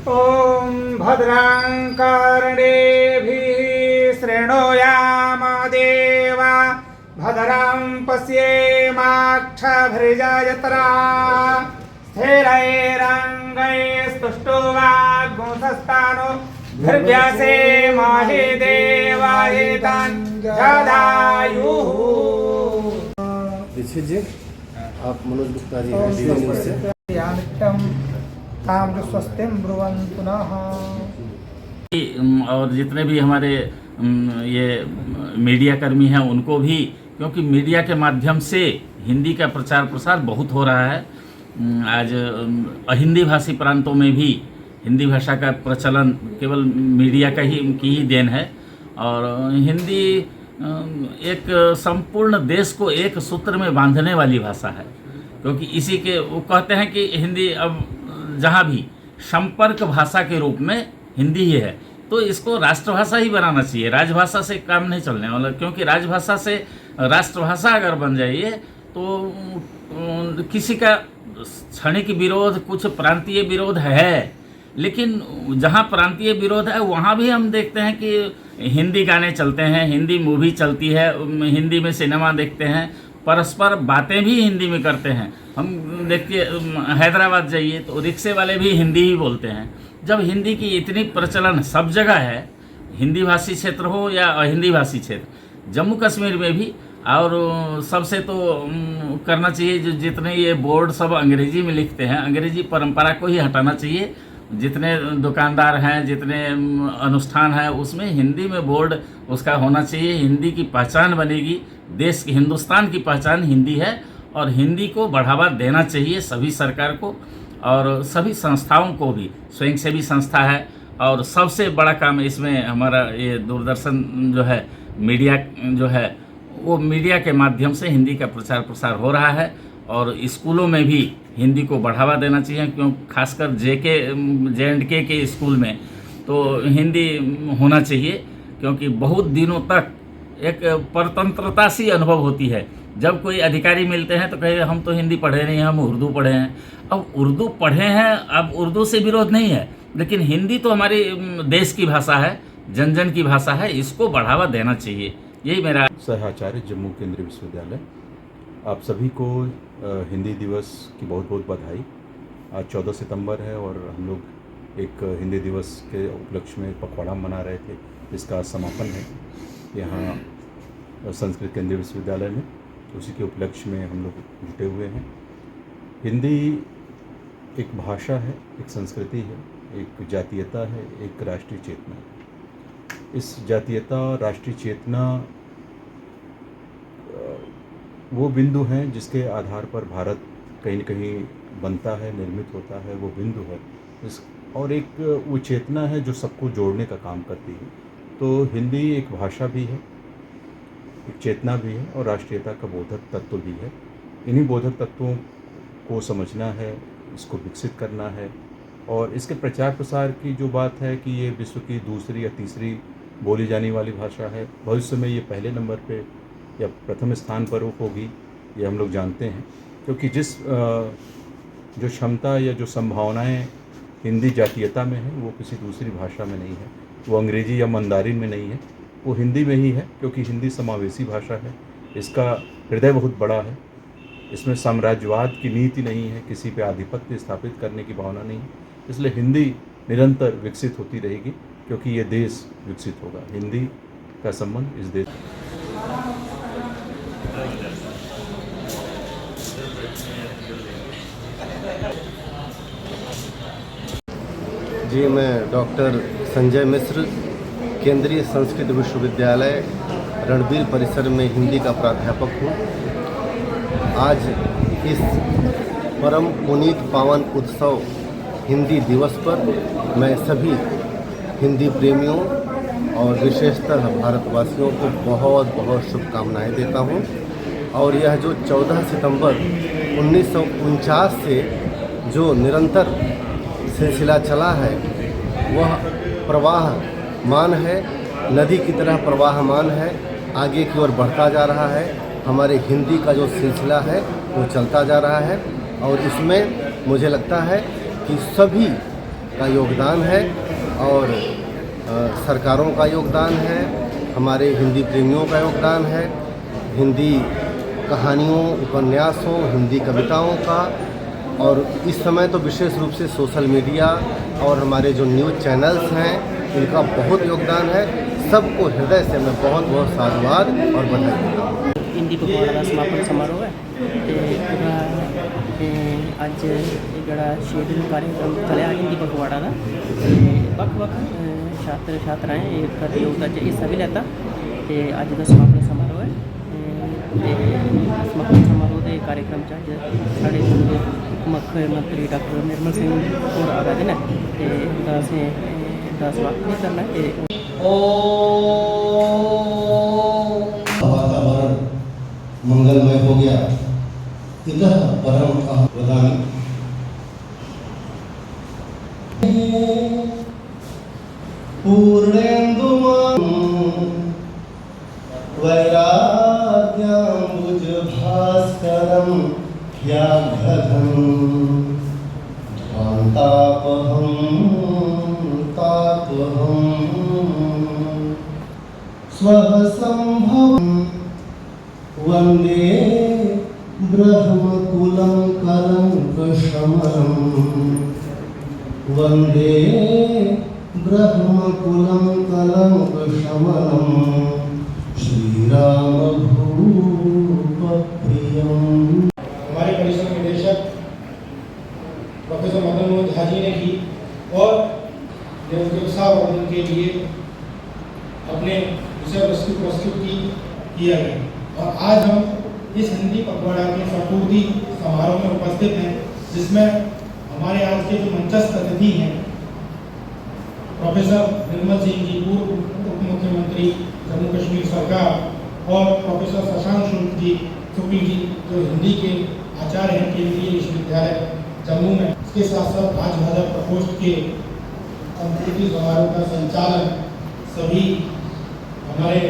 ॐ भद्रां कर्णेभिः शृणुयाम देवा भद्रां पश्येमाक्षभिर्यजत्रा स्थिरैरङ्गैस्तुष्टुवाग्मुखस्तानो धीर्व्यसे महि देवायितं जदायुः। दीक्षित जी, आप मनोज गुप्ता जी हैं डीडी न्यूज़ से। स्वस्तिं ब्रुवन्तु नः। और जितने भी हमारे ये मीडिया कर्मी हैं उनको भी, क्योंकि मीडिया के माध्यम से हिंदी का प्रचार प्रसार बहुत हो रहा है। आज अहिंदी भाषी प्रांतों में भी हिंदी भाषा का प्रचलन केवल मीडिया की ही देन है। और हिंदी एक संपूर्ण देश को एक सूत्र में बांधने वाली भाषा है, क्योंकि इसी के वो कहते हैं कि हिंदी अब जहाँ भी संपर्क भाषा के रूप में हिंदी ही है, तो इसको राष्ट्रभाषा ही बनाना चाहिए। राजभाषा से काम नहीं चलने वाला, क्योंकि राजभाषा से राष्ट्रभाषा अगर बन जाइए तो किसी का क्षणिक विरोध, कुछ प्रांतीय विरोध है, लेकिन जहाँ प्रांतीय विरोध है वहाँ भी हम देखते हैं कि हिंदी गाने चलते हैं, हिंदी मूवी चलती है, हिंदी में सिनेमा देखते हैं, परस्पर बातें भी हिंदी में करते हैं। हम देखिए हैदराबाद जाइए तो रिक्शे वाले भी हिंदी ही बोलते हैं। जब हिंदी की इतनी प्रचलन सब जगह है, हिंदी भाषी क्षेत्र हो या अहिंदी भाषी क्षेत्र, जम्मू कश्मीर में भी, और सबसे तो करना चाहिए जो जितने ये बोर्ड सब अंग्रेजी में लिखते हैं, अंग्रेजी परंपरा को ही हटाना चाहिए। जितने दुकानदार हैं, जितने अनुष्ठान हैं, उसमें हिंदी में बोर्ड उसका होना चाहिए। हिंदी की पहचान बनेगी, देश की, हिंदुस्तान की पहचान हिंदी है, और हिंदी को बढ़ावा देना चाहिए सभी सरकार को और सभी संस्थाओं को भी। स्वयंसेवी संस्था है, और सबसे बड़ा काम इसमें हमारा ये दूरदर्शन जो है, मीडिया जो है, वो मीडिया के माध्यम से हिंदी का प्रचार प्रसार हो रहा है। और स्कूलों में भी हिंदी को बढ़ावा देना चाहिए, क्योंकि खासकर JNK के स्कूल में तो हिंदी होना चाहिए, क्योंकि बहुत दिनों तक एक परतंत्रता सी अनुभव होती है। जब कोई अधिकारी मिलते हैं तो कहे हम तो हिंदी पढ़े नहीं हैं, हम उर्दू पढ़े हैं। अब उर्दू पढ़े हैं, अब उर्दू से विरोध नहीं है, लेकिन हिंदी तो हमारी देश की भाषा है, जन जन की भाषा है, इसको बढ़ावा देना चाहिए। यही मेरा। सहाचार्य, जम्मू केंद्रीय विश्वविद्यालय। आप सभी को हिंदी दिवस की बहुत बहुत बधाई। आज 14 सितंबर है और हम लोग एक हिंदी दिवस के उपलक्ष्य में पखवाड़ा मना रहे थे, इसका समापन है यहाँ संस्कृत केंद्रीय विश्वविद्यालय में। उसी के उपलक्ष्य में हम लोग जुटे हुए हैं। हिंदी एक भाषा है, एक संस्कृति है, एक जातीयता है, एक राष्ट्रीय चेतना है। इस जातीयता, राष्ट्रीय चेतना वो बिंदु हैं जिसके आधार पर भारत कहीं न कहीं बनता है, निर्मित होता है, वो बिंदु है और एक वो चेतना है जो सबको जोड़ने का काम करती है। तो हिंदी एक भाषा भी है, एक चेतना भी है और राष्ट्रीयता का बोधक तत्व भी है। इन्हीं बोधक तत्वों को समझना है, इसको विकसित करना है, और इसके प्रचार प्रसार की जो बात है कि ये विश्व की दूसरी या तीसरी बोली जाने वाली भाषा है, भविष्य में ये पहले नंबर पे या प्रथम स्थान पर होगी, ये हम लोग जानते हैं। क्योंकि जो क्षमता या जो संभावनाएं हिंदी जातीयता में है वो किसी दूसरी भाषा में नहीं है, वो अंग्रेजी या मंदारिन में नहीं है, वो हिंदी में ही है। क्योंकि हिंदी समावेशी भाषा है, इसका हृदय बहुत बड़ा है, इसमें साम्राज्यवाद की नीति नहीं है, किसी पे आधिपत्य स्थापित करने की भावना नहीं है। इसलिए हिंदी निरंतर विकसित होती रहेगी, क्योंकि ये देश विकसित होगा। हिंदी का संबंध इस देश। जी, मैं डॉक्टर संजय मिश्र, केंद्रीय संस्कृत विश्वविद्यालय रणबीर परिसर में हिंदी का प्राध्यापक हूँ। आज इस परम पुनीत पावन उत्सव हिंदी दिवस पर मैं सभी हिंदी प्रेमियों और विशेषतः भारतवासियों को बहुत बहुत शुभकामनाएं देता हूं। और यह जो 14 सितंबर 1949 से जो निरंतर सिलसिला चला है वह प्रवाहमान है, नदी की तरह प्रवाहमान है, आगे की ओर बढ़ता जा रहा है। हमारे हिंदी का जो सिलसिला है वो चलता जा रहा है और इसमें मुझे लगता है कि सभी का योगदान है और सरकारों का योगदान है, हमारे हिंदी प्रेमियों का योगदान है, हिंदी कहानियों, उपन्यासों, हिंदी कविताओं का, और इस समय तो विशेष रूप से सोशल मीडिया और हमारे जो न्यूज़ चैनल्स हैं इनका बहुत योगदान है। सबको हृदय से मैं बहुत बहुत साधुवाद और बधाई देता हूँ। हिंदी पखवाड़ा का समापन समारोह है तो पूरा अज जोड़ा 6 दिन कार्यक्रम चलिया हिंदी पखवाड़ा का ਵੱਖ-ਵੱਖ छात्र छात्राएं एक प्रतियोगिता च हिस्सा भी लैता तो अज का समापन समारोह है। समापन समारोह के कार्यक्रम च अज साढ़े मुख्यमंत्री डॉक्टर निर्मल सिंह होर आ रहे हैं तो उनका असें स्वागत भी करना है। वातावरण मंगलमय हो गया। इतः परम वदामि पूर्णेन्दुमं वैराग्याम्बुजभास्करं व्याघ्रघं ध्वान्तापहं तापहं स्वसंभवं वन्दे ब्रह्मकुलं कलङ्कशमनं वन्दे ब्रह्मकुलं कलङ्कशमनं श्रीरामभूपप्रियम्। हमारे परिसर निदेशक प्रोफेसर मदन मोहन झा जी ने की और उनके उत्साहवर्धन के लिए अपने विषय वस्तु प्रस्तुत किया गया। और आज हम इस हिंदी पखवाड़ा के शताब्दी समारोह में उपस्थित हैं, जिसमें हमारे आज के जो मंचस्थ अतिथि हैं प्रोफेसर निर्मल सिंह जी, पूर्व उप मुख्यमंत्री जम्मू कश्मीर सरकार, और प्रोफेसर शशांक शुक्ल जी जो हिंदी के आचार्य हैं केंद्रीय विश्वविद्यालय जम्मू में। इसके साथ साथ राजभाषा प्रकोष्ठ के संस्कृति समारोह का संचालन सभी हमारे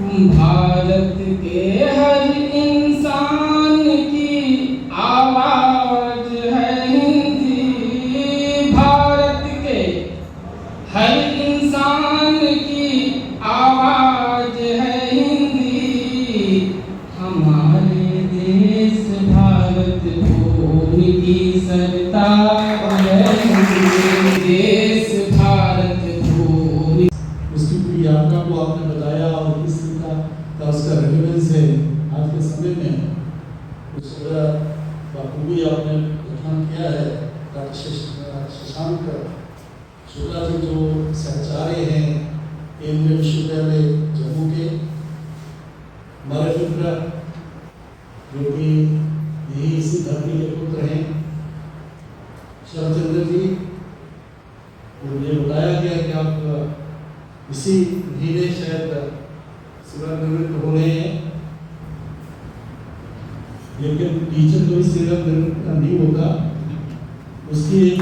भारत के हर इंसान की आवाज है हिंदी। भारत के हर इंसान की आवाज है हिंदी। हमारे देश भारत भूमि की सरताज है हिंदी। देश भारत भूमि उसकी पूरी यात्रा को आपने बताया और किस तरह का उसका रेलेवेंस है आज के समय में, उसका बखूबी आपने कथन किया है। डॉक्टर शशांक शुक्ला जी जो सहचार्य हैं केंद्रीय विश्वविद्यालय जम्मू के, हमारे मित्र जो कि यही इसी धरती के पुत्र हैं, शरदचंद्र जी, मुझे बताया गया कि आप इसी महीने शायद सेवानिवृत्त हो रहे हैं, लेकिन टीचर तो इस सेवानिवृत्त नहीं होगा, उसकी एक